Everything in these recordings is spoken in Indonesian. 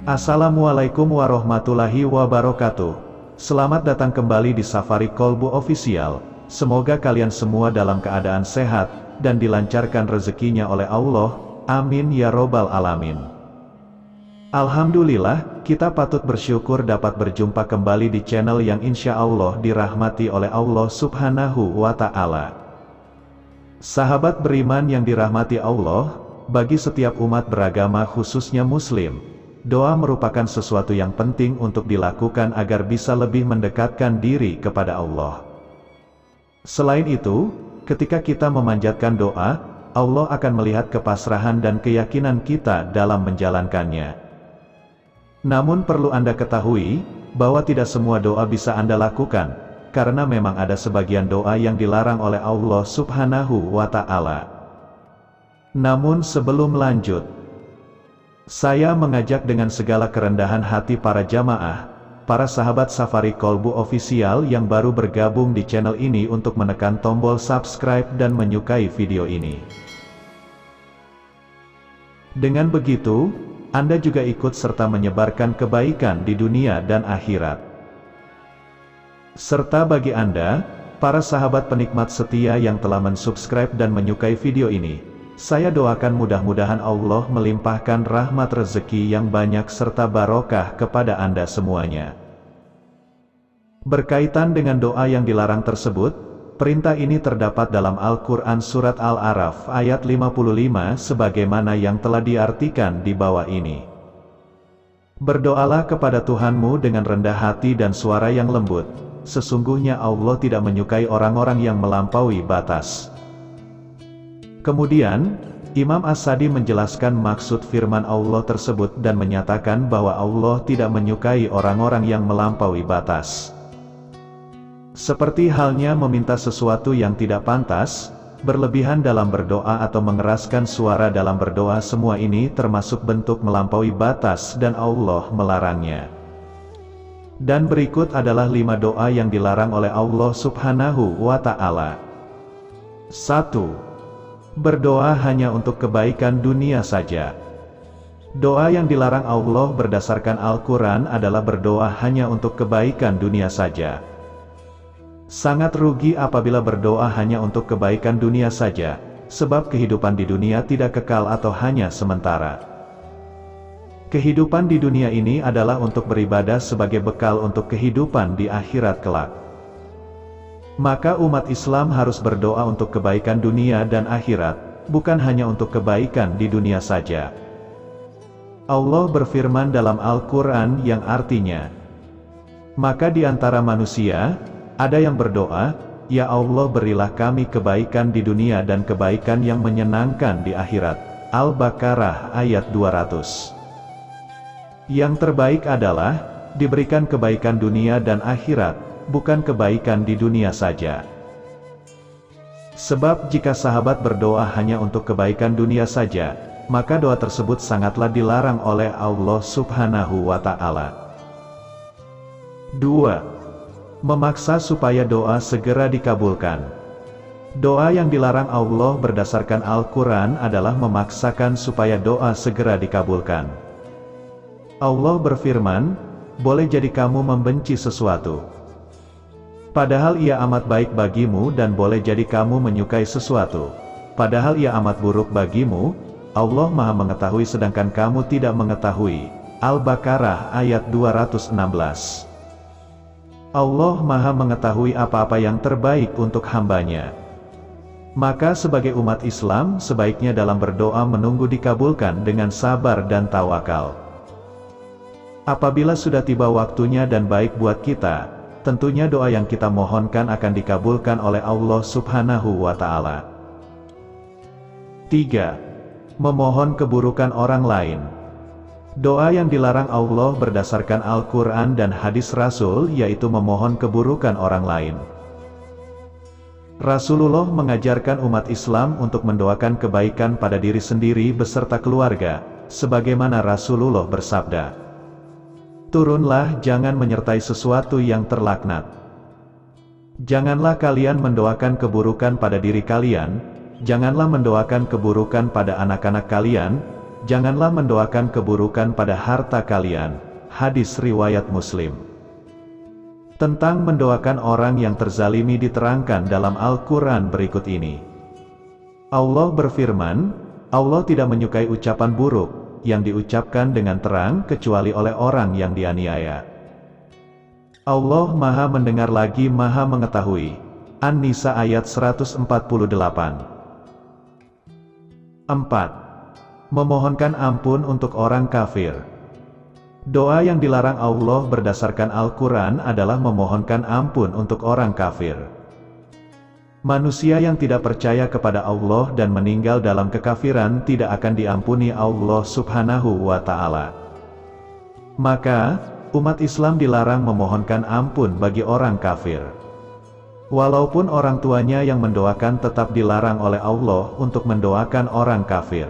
Assalamualaikum warahmatullahi wabarakatuh. Selamat datang kembali di Safari Kolbu Official. Semoga kalian semua dalam keadaan sehat dan dilancarkan rezekinya oleh Allah. Amin ya robbal alamin. Alhamdulillah, kita patut bersyukur dapat berjumpa kembali di channel yang insya Allah dirahmati oleh Allah Subhanahu wa Ta'ala. Sahabat beriman yang dirahmati Allah, bagi setiap umat beragama khususnya Muslim, doa merupakan sesuatu yang penting untuk dilakukan agar bisa lebih mendekatkan diri kepada Allah. Selain itu, ketika kita memanjatkan doa, Allah akan melihat kepasrahan dan keyakinan kita dalam menjalankannya. Namun perlu Anda ketahui, bahwa tidak semua doa bisa Anda lakukan, karena memang ada sebagian doa yang dilarang oleh Allah Subhanahu wa Ta'ala. Namun sebelum lanjut, saya mengajak dengan segala kerendahan hati para jamaah, para sahabat Safari Kolbu Official yang baru bergabung di channel ini untuk menekan tombol subscribe dan menyukai video ini. Dengan begitu, Anda juga ikut serta menyebarkan kebaikan di dunia dan akhirat. Serta bagi Anda, para sahabat penikmat setia yang telah mensubscribe dan menyukai video ini, saya doakan mudah-mudahan Allah melimpahkan rahmat rezeki yang banyak serta barokah kepada Anda semuanya. Berkaitan dengan doa yang dilarang tersebut, perintah ini terdapat dalam Al-Quran Surat Al-A'raf ayat 55 sebagaimana yang telah diartikan di bawah ini. Berdoalah kepada Tuhanmu dengan rendah hati dan suara yang lembut, sesungguhnya Allah tidak menyukai orang-orang yang melampaui batas. Kemudian, Imam As-Sadi menjelaskan maksud firman Allah tersebut dan menyatakan bahwa Allah tidak menyukai orang-orang yang melampaui batas. Seperti halnya meminta sesuatu yang tidak pantas, berlebihan dalam berdoa atau mengeraskan suara dalam berdoa, semua ini termasuk bentuk melampaui batas dan Allah melarangnya. Dan berikut adalah 5 doa yang dilarang oleh Allah Subhanahu wa Ta'ala. 1. Berdoa hanya untuk kebaikan dunia saja. Doa yang dilarang Allah berdasarkan Al-Quran adalah berdoa hanya untuk kebaikan dunia saja. Sangat rugi apabila berdoa hanya untuk kebaikan dunia saja, sebab kehidupan di dunia tidak kekal atau hanya sementara. Kehidupan di dunia ini adalah untuk beribadah sebagai bekal untuk kehidupan di akhirat kelak. Maka umat Islam harus berdoa untuk kebaikan dunia dan akhirat, bukan hanya untuk kebaikan di dunia saja. Allah berfirman dalam Al-Quran yang artinya, maka di antara manusia, ada yang berdoa, ya Allah berilah kami kebaikan di dunia dan kebaikan yang menyenangkan di akhirat. Al-Baqarah ayat 200. Yang terbaik adalah, diberikan kebaikan dunia dan akhirat, bukan kebaikan di dunia saja. Sebab jika sahabat berdoa hanya untuk kebaikan dunia saja, maka doa tersebut sangatlah dilarang oleh Allah Subhanahu wa Ta'ala. 2. Memaksa supaya doa segera dikabulkan. Doa yang dilarang Allah berdasarkan Al-Quran adalah memaksakan supaya doa segera dikabulkan. Allah berfirman, boleh jadi kamu membenci sesuatu, padahal ia amat baik bagimu, dan boleh jadi kamu menyukai sesuatu, padahal ia amat buruk bagimu. Allah Maha mengetahui sedangkan kamu tidak mengetahui. Al-Baqarah ayat 216. Allah Maha mengetahui apa-apa yang terbaik untuk hambanya. Maka sebagai umat Islam, sebaiknya dalam berdoa menunggu dikabulkan dengan sabar dan tawakal. Apabila sudah tiba waktunya dan baik buat kita, tentunya doa yang kita mohonkan akan dikabulkan oleh Allah Subhanahu wa Ta'ala. 3. Memohon keburukan orang lain. Doa yang dilarang Allah berdasarkan Al-Quran dan hadis Rasul yaitu memohon keburukan orang lain. Rasulullah mengajarkan umat Islam untuk mendoakan kebaikan pada diri sendiri beserta keluarga, sebagaimana Rasulullah bersabda, "Turunlah, jangan menyertai sesuatu yang terlaknat. Janganlah kalian mendoakan keburukan pada diri kalian, janganlah mendoakan keburukan pada anak-anak kalian, janganlah mendoakan keburukan pada harta kalian." Hadis riwayat Muslim. Tentang mendoakan orang yang terzalimi diterangkan dalam Al-Quran berikut ini. Allah berfirman, Allah tidak menyukai ucapan buruk, yang diucapkan dengan terang kecuali oleh orang yang dianiaya. Allah Maha mendengar lagi Maha mengetahui. An-Nisa ayat 148. 4. Memohonkan ampun untuk orang kafir. Doa yang dilarang Allah berdasarkan Al-Quran adalah memohonkan ampun untuk orang kafir. Manusia yang tidak percaya kepada Allah dan meninggal dalam kekafiran tidak akan diampuni Allah Subhanahu wa Ta'ala. Maka, umat Islam dilarang memohonkan ampun bagi orang kafir. Walaupun orang tuanya yang mendoakan, tetap dilarang oleh Allah untuk mendoakan orang kafir.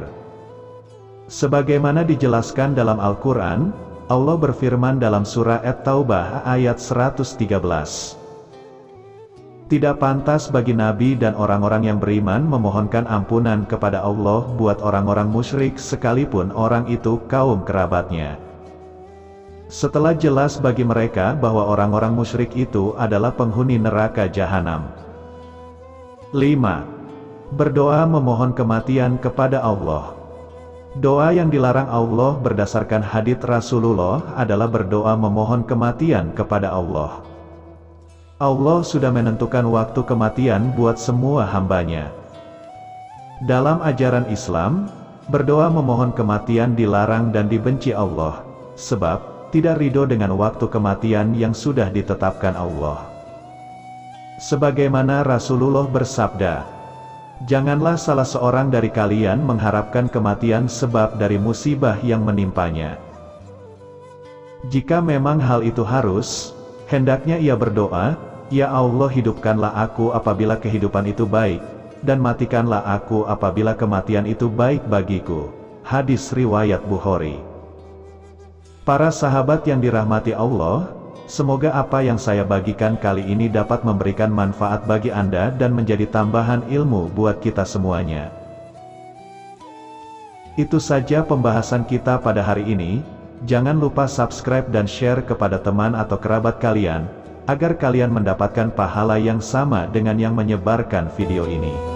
Sebagaimana dijelaskan dalam Al-Quran, Allah berfirman dalam surah At-Taubah ayat 113. Tidak pantas bagi Nabi dan orang-orang yang beriman memohonkan ampunan kepada Allah buat orang-orang musyrik sekalipun orang itu kaum kerabatnya. Setelah jelas bagi mereka bahwa orang-orang musyrik itu adalah penghuni neraka jahanam. 5. Berdoa memohon kematian kepada Allah. Doa yang dilarang Allah berdasarkan hadits Rasulullah adalah berdoa memohon kematian kepada Allah. Allah sudah menentukan waktu kematian buat semua hambanya. Dalam ajaran Islam, berdoa memohon kematian dilarang dan dibenci Allah, sebab tidak ridho dengan waktu kematian yang sudah ditetapkan Allah. Sebagaimana Rasulullah bersabda, "Janganlah salah seorang dari kalian mengharapkan kematian sebab dari musibah yang menimpanya. Jika memang hal itu harus, hendaknya ia berdoa, 'Ya Allah, hidupkanlah aku apabila kehidupan itu baik, dan matikanlah aku apabila kematian itu baik bagiku.'" Hadis riwayat Bukhari. Para sahabat yang dirahmati Allah, semoga apa yang saya bagikan kali ini dapat memberikan manfaat bagi Anda dan menjadi tambahan ilmu buat kita semuanya. Itu saja pembahasan kita pada hari ini. Jangan lupa subscribe dan share kepada teman atau kerabat kalian, agar kalian mendapatkan pahala yang sama dengan yang menyebarkan video ini.